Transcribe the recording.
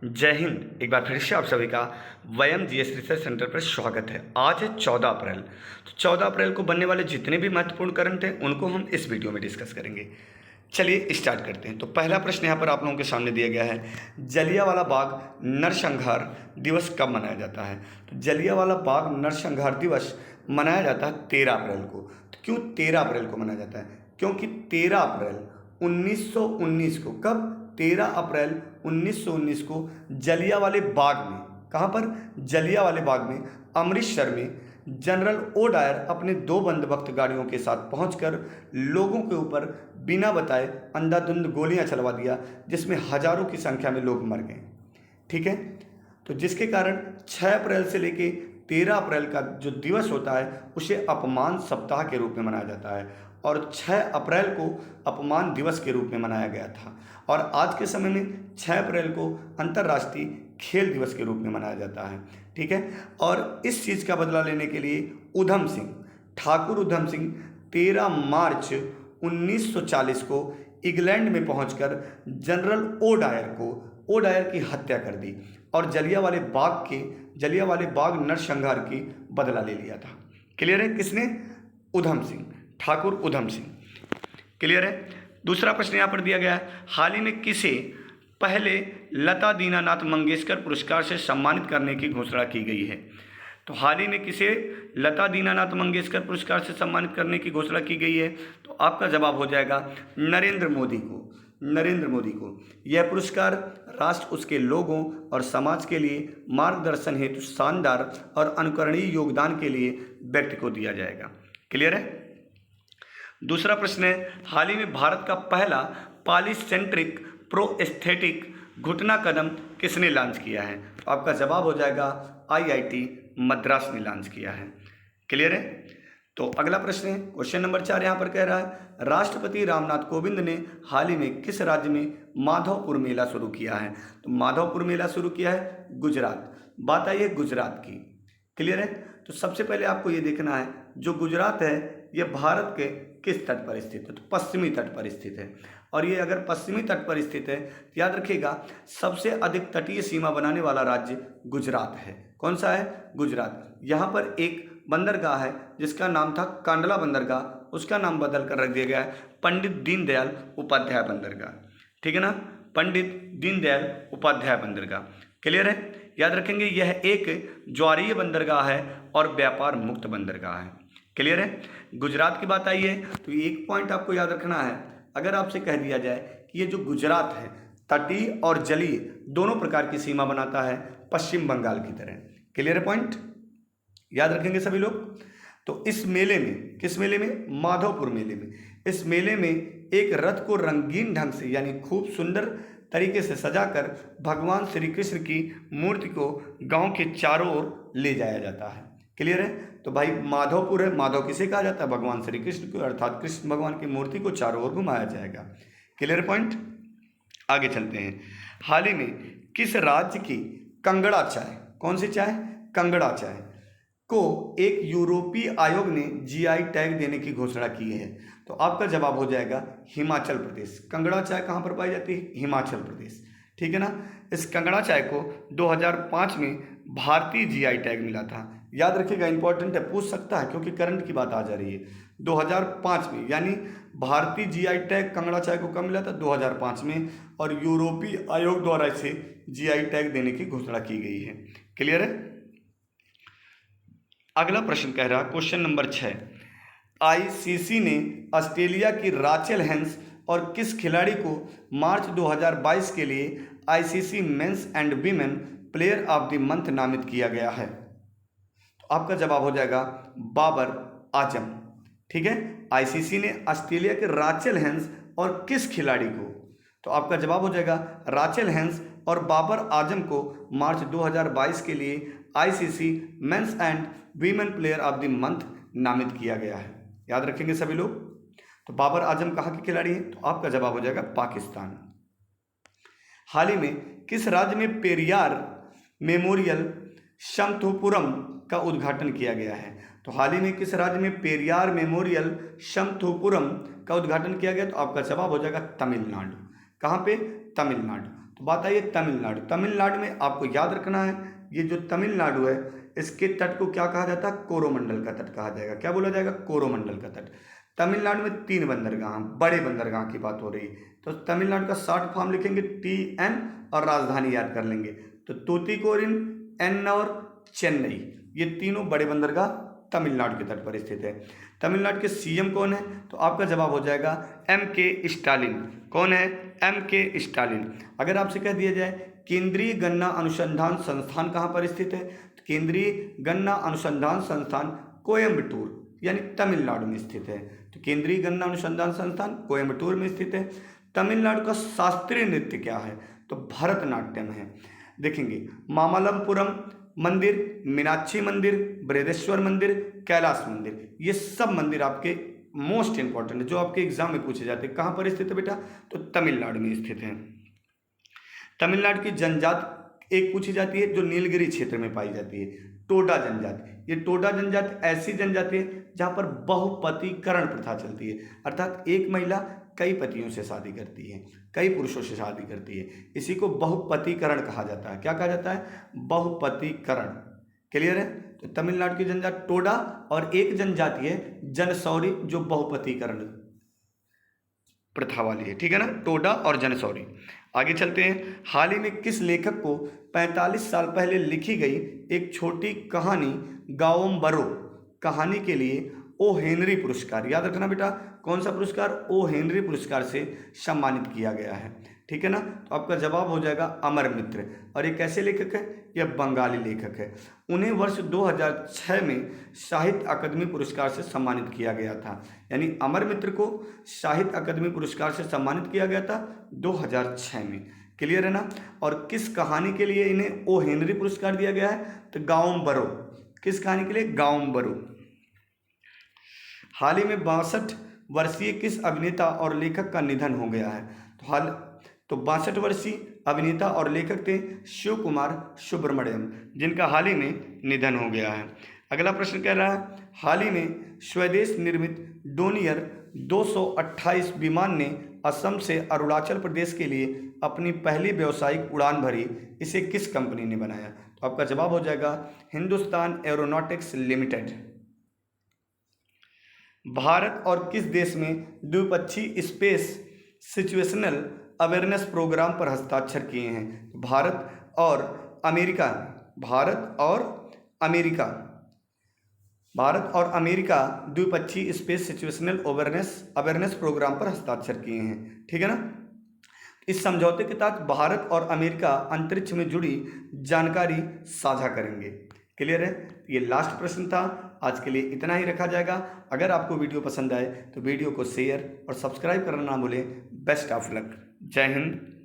जय हिंद। एक बार फिर से आप सभी का वयम जीएस रिसर्च सेंटर पर स्वागत है। आज है 14 अप्रैल। तो 14 अप्रैल को बनने वाले जितने भी महत्वपूर्ण करण थे उनको हम इस वीडियो में डिस्कस करेंगे। चलिए स्टार्ट करते हैं। तो पहला प्रश्न यहाँ पर आप लोगों के सामने दिया गया है, जलियांवाला बाग नरसंहार दिवस कब मनाया जाता है? तो जलियांवाला बाग नरसंहार दिवस मनाया जाता है 13 अप्रैल को। तो क्यों 13 अप्रैल को मनाया जाता है? क्योंकि 13 अप्रैल 1919 को, कब? 13 अप्रैल 1919 को जलियांवाले बाग में, कहाँ पर? जलियांवाले बाग में, अमृतसर में जनरल ओ डायर अपने 2 बंदूक गाड़ियों के साथ पहुंचकर लोगों के ऊपर बिना बताए अंधाधुंध गोलियां चलवा दिया, जिसमें हजारों की संख्या में लोग मर गए। ठीक है, तो जिसके कारण 6 अप्रैल से लेके 13 अप्रैल का जो दिवस होता है उसे अपमान सप्ताह के रूप में मनाया जाता है, और 6 अप्रैल को अपमान दिवस के रूप में मनाया गया था। और आज के समय में 6 अप्रैल को अंतर्राष्ट्रीय खेल दिवस के रूप में मनाया जाता है। ठीक है, और इस चीज़ का बदला लेने के लिए उधम सिंह, ठाकुर उधम सिंह 13 मार्च 1940 को इंग्लैंड में पहुंचकर जनरल ओ डायर की हत्या कर दी और जलियांवाले बाग नरसंहार की बदला ले लिया था। क्लियर है? किसने? उधम सिंह, ठाकुर उधम सिंह। क्लियर है? दूसरा प्रश्न यहाँ पर दिया गया है, हाल ही में किसे पहले लता दीनानाथ मंगेशकर पुरस्कार से सम्मानित करने की घोषणा की गई है? तो हाल ही में किसे लता दीनानाथ मंगेशकर पुरस्कार से सम्मानित करने की घोषणा की गई है? तो आपका जवाब हो जाएगा नरेंद्र मोदी को। नरेंद्र मोदी को यह पुरस्कार राष्ट्र उसके लोगों और समाज के लिए मार्गदर्शन हेतु शानदार और अनुकरणीय योगदान के लिए व्यक्ति को दिया जाएगा। क्लियर है? दूसरा प्रश्न है, हाल ही में भारत का पहला पॉलीसेंट्रिक प्रोस्थेटिक घुटना कदम किसने लॉन्च किया है? तो आपका जवाब हो जाएगा आईआईटी मद्रास ने लॉन्च किया है। क्लियर है? तो अगला प्रश्न है, क्वेश्चन नंबर 4 यहाँ पर कह रहा है, राष्ट्रपति रामनाथ कोविंद ने हाल ही में किस राज्य में माधवपुर मेला शुरू किया है? तो माधवपुर मेला शुरू किया है गुजरात। बात आई है गुजरात की। क्लियर है? तो सबसे पहले आपको ये देखना है, जो गुजरात है ये भारत के किस तट पर स्थित है? तो पश्चिमी तट पर स्थित है। और ये अगर पश्चिमी तट पर स्थित है तो याद रखिएगा, सबसे अधिक तटीय सीमा बनाने वाला राज्य गुजरात है। कौन सा है? गुजरात। यहाँ पर एक बंदरगाह है जिसका नाम था कांडला बंदरगाह, उसका नाम बदल कर रख दिया गया है पंडित दीनदयाल उपाध्याय बंदरगाह। ठीक है ना? पंडित दीनदयाल उपाध्याय बंदरगाह। क्लियर है? याद रखेंगे, यह एक ज्वारीय बंदरगाह है और व्यापार मुक्त बंदरगाह है। क्लियर है? गुजरात की बात आई है तो एक पॉइंट आपको याद रखना है, अगर आपसे कह दिया जाए कि ये जो गुजरात है तटीय और जलीय दोनों प्रकार की सीमा बनाता है पश्चिम बंगाल की तरह। क्लियर है पॉइंट? याद रखेंगे सभी लोग। तो इस मेले में, किस मेले में? माधवपुर मेले में। इस मेले में एक रथ को रंगीन ढंग से यानी खूब सुंदर तरीके से सजाकर भगवान श्री कृष्ण की मूर्ति को गांव के चारों ओर ले जाया जाता है। क्लियर है? तो भाई माधवपुर है, माधव किसे कहा जाता है? भगवान श्री कृष्ण को, अर्थात कृष्ण भगवान की मूर्ति को चारों ओर घुमाया जाएगा। Clear point? आगे चलते हैं, हाल ही में किस राज्य की कंगड़ा चाय, कौन सी चाय? कंगड़ा चाय को एक यूरोपीय आयोग ने जीआई टैग देने की घोषणा की है? तो आपका जवाब हो जाएगा हिमाचल प्रदेश। कंगड़ा चाय कहाँ पर पाई जाती है? हिमाचल प्रदेश। ठीक है ना? इस कंगड़ा चाय को 2005 में भारतीय जीआई टैग मिला था। याद रखिएगा, इंपॉर्टेंट है, पूछ सकता है क्योंकि करंट की बात आ जा रही है। 2005 में, यानी भारतीय जीआई टैग कंगड़ा चाय को कब मिला था? 2005 में, और यूरोपीय आयोग द्वारा इसे जीआई टैग देने की घोषणा की गई है। क्लियर है? अगला प्रश्न कह रहा, क्वेश्चन नंबर 6, आईसीसी ने ऑस्ट्रेलिया की राचेल हेंस और किस खिलाड़ी को मार्च 2022 के लिए ICC men's and women player of the month नामित किया गया है? तो आपका जवाब हो जाएगा बाबर आजम। ठीक है? आईसीसी ने ऑस्ट्रेलिया के राचेल हेंस और किस खिलाड़ी को? तो आपका जवाब हो जाएगा राचेल हेंस और बाबर आजम को मार्च 2022 के लिए ICC men's and women player of the month नामित किया गया है। याद रखेंगे सभी लोग। तो बाबर आजम कहाँ के खिलाड़ी हैं? तो आपका जवाब हो जाएगा पाकिस्तान। हाल ही में किस राज्य में पेरियार मेमोरियल शमथुपुरम का उद्घाटन किया गया है? तो हाल ही में किस राज्य में पेरियार मेमोरियल शमथुपुरम का उद्घाटन किया गया? तो आपका जवाब हो जाएगा तमिलनाडु। कहाँ पे? तमिलनाडु। तो बात आई है तमिलनाडु। तमिलनाडु में आपको याद रखना है, ये जो तमिलनाडु है इसके तट को क्या कहा जाता है? कोरोमंडल का तट कहा जाएगा। क्या बोला जाएगा? कोरोमंडल का तट। तमिलनाडु में 3 बंदरगाह, बड़े बंदरगाह की बात हो रही है। तो तमिलनाडु का शॉर्ट फॉर्म लिखेंगे TN और राजधानी याद कर लेंगे। तो तूतीकोरिन, एन्नौर, चेन्नई, ये तीनों बड़े बंदरगाह तमिलनाडु के तट पर स्थित है। तमिलनाडु के CM कौन है? तो आपका जवाब हो जाएगा MK स्टालिन। कौन है? MK Stalin. अगर आपसे कह दिया जाए केंद्रीय गन्ना अनुसंधान संस्थान कहाँ पर स्थित है? तो केंद्रीय गन्ना अनुसंधान संस्थान कोयम्बटूर यानी तमिलनाडु में स्थित है। तो केंद्रीय गन्ना अनुसंधान संस्थान कोयम्बटूर में स्थित है। तमिलनाडु का शास्त्रीय नृत्य क्या है? तो भरतनाट्यम है। देखेंगे मामल्लपुरम मंदिर, मीनाक्षी मंदिर, बृहदेश्वर मंदिर, कैलाश मंदिर, ये सब मंदिर आपके मोस्ट इंपॉर्टेंट है जो आपके एग्जाम में पूछे जाते हैं। कहाँ पर स्थित है बेटा? तो तमिलनाडु में स्थित है। तमिलनाडु की जनजाति एक पूछी जाती है जो नीलगिरी क्षेत्र में पाई जाती है, टोडा जनजाति। ये टोडा जनजाति ऐसी जनजाति है जहाँ पर बहुपतिकरण प्रथा चलती है, अर्थात एक महिला कई पतियों से शादी करती है, कई पुरुषों से शादी करती है। इसी को बहुपतिकरण कहा जाता है। क्या कहा जाता है? बहुपतिकरण। क्लियर है? तो तमिलनाडु की जनजाति टोडा और एक जनजाति है जनसौरी जो बहुपतिकरण प्रथा वाली है। ठीक है ना? टोडा और जनसौरी। आगे चलते हैं। हाल ही में किस लेखक को 45 साल पहले लिखी गई एक छोटी कहानी गाओम्बरो कहानी के लिए ओ हेनरी पुरस्कार, याद रखना बेटा, कौन सा पुरस्कार? ओ हेनरी पुरस्कार से सम्मानित किया गया है। ठीक है ना? तो आपका जवाब हो जाएगा अमर मित्र। और ये कैसे लेखक है? यह बंगाली लेखक है। उन्हें वर्ष 2006 में साहित्य अकादमी पुरस्कार से सम्मानित किया गया था। यानी अमर मित्र को साहित्य अकादमी पुरस्कार से सम्मानित किया गया था 2006 में। क्लियर है ना? और किस कहानी के लिए इन्हें ओ हेनरी पुरस्कार दिया गया है? तो गाओम्बरो। किस कहानी के लिए? गाओम्बरो। हाल ही में 62 वर्षीय किस अभिनेता और लेखक का निधन हो गया है? तो 62 वर्षीय अभिनेता और लेखक थे शिव कुमार सुब्रमण्यम, जिनका हाल ही में निधन हो गया है। अगला प्रश्न कह रहा है, हाल ही में स्वदेश निर्मित डोनियर 228 विमान ने असम से अरुणाचल प्रदेश के लिए अपनी पहली व्यावसायिक उड़ान भरी। इसे किस कंपनी ने बनाया? तो आपका जवाब हो जाएगा हिंदुस्तान एरोनॉटिक्स लिमिटेड। भारत और किस देश में द्विपक्षीय स्पेस सिचुएशनल अवेयरनेस प्रोग्राम पर हस्ताक्षर किए हैं? भारत और अमेरिका। भारत और अमेरिका द्विपक्षीय स्पेस सिचुएशनल अवेयरनेस प्रोग्राम पर हस्ताक्षर किए हैं। ठीक है ना? इस समझौते के तहत भारत और अमेरिका अंतरिक्ष में जुड़ी जानकारी साझा करेंगे। क्लियर है? ये लास्ट प्रश्न था। आज के लिए इतना ही रखा जाएगा। अगर आपको वीडियो पसंद आए तो वीडियो को शेयर और सब्सक्राइब करना ना भूलें। Best of luck. जय हिंद।